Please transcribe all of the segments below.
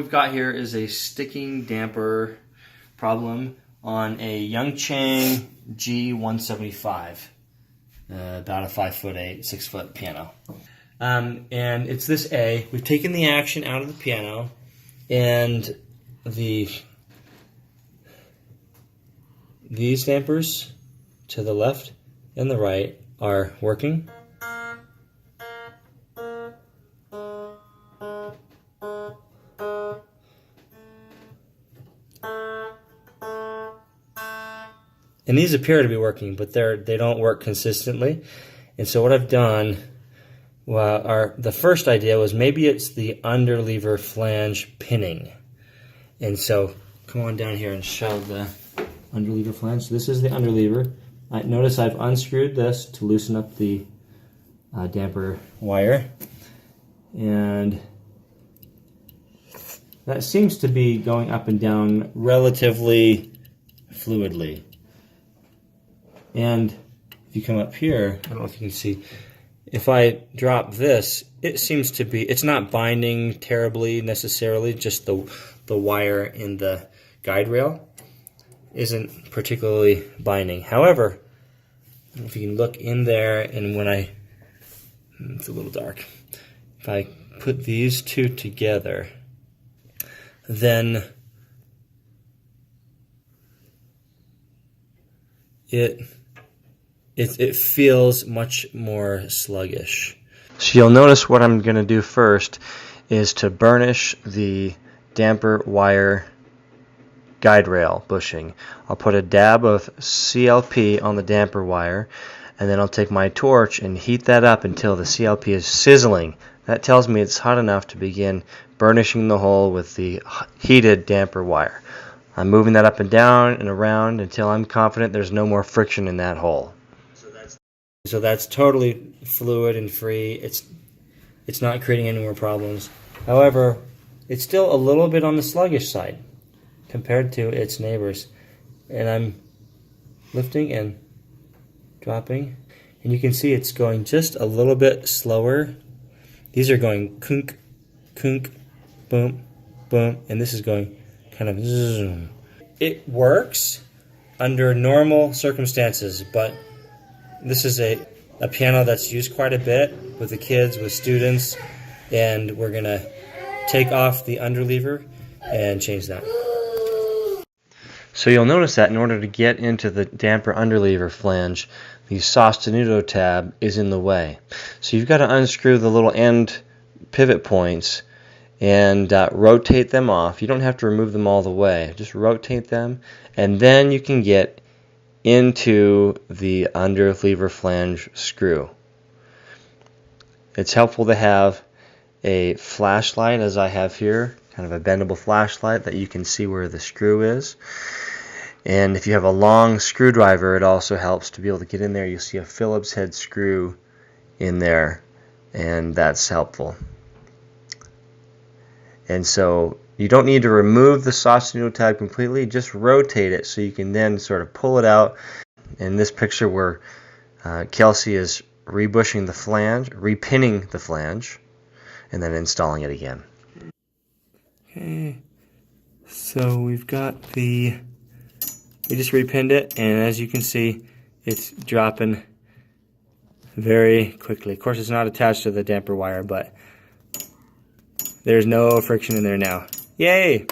we've got here is a sticking damper problem on a Yangcheng G175, about a 5'8", 6-foot piano. And it's this A. We've taken the action out of the piano, and these dampers to the left and the right are working. And these appear to be working, but they don't work consistently. And so what I've done, the first idea was maybe it's the underlever flange pinning. And so come on down here and show the underlever flange. So this is the underlever. Notice I've unscrewed this to loosen up the damper wire. And that seems to be going up and down relatively fluidly. And if you come up here, I don't know if you can see, if I drop this, it seems to be, it's not binding terribly necessarily, just the wire in the guide rail isn't particularly binding. However, I don't know if you can look in there, and when it's a little dark, if I put these two together, then it feels much more sluggish. So you'll notice what I'm going to do first is to burnish the damper wire guide rail bushing. I'll put a dab of CLP on the damper wire, and then I'll take my torch and heat that up until the CLP is sizzling. That tells me it's hot enough to begin burnishing the hole with the heated damper wire. I'm moving that up and down and around until I'm confident there's no more friction in that hole. So that's totally fluid and free. It's not creating any more problems. However, it's still a little bit on the sluggish side compared to its neighbors. And I'm lifting and dropping, and you can see it's going just a little bit slower. These are going kunk, kunk, boom, boom, and this is going kind of zoom. It works under normal circumstances, but this is a piano that's used quite a bit with the kids, with students, and we're going to take off the underlever and change that. So you'll notice that in order to get into the damper underlever flange, the sostenuto tab is in the way. So you've got to unscrew the little end pivot points and rotate them off. You don't have to remove them all the way. Just rotate them, and then you can get into the underlever flange screw. It's helpful to have a flashlight, as I have here, kind of a bendable flashlight that you can see where the screw is. And if you have a long screwdriver, it also helps to be able to get in there. You'll see a Phillips head screw in there, and that's helpful. And so you don't need to remove the sostenuto tab completely, just rotate it so you can then sort of pull it out. In this picture where Kelsey is rebushing the flange, repinning the flange, and then installing it again. Okay, so we just repinned it, and as you can see, it's dropping very quickly. Of course, it's not attached to the damper wire, but there's no friction in there now. Yay!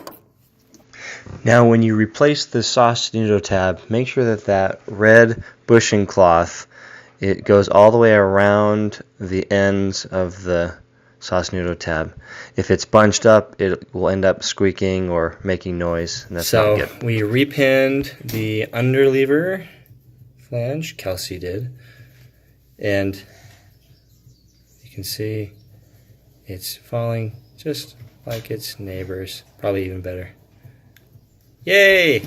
Now when you replace the sostenuto tab, make sure that red bushing cloth, it goes all the way around the ends of the sostenuto tab. If it's bunched up, it will end up squeaking or making noise, and that's not good. So we repinned the underlever flange, Kelsey did, and you can see it's falling just like its neighbors, probably even better. Yay!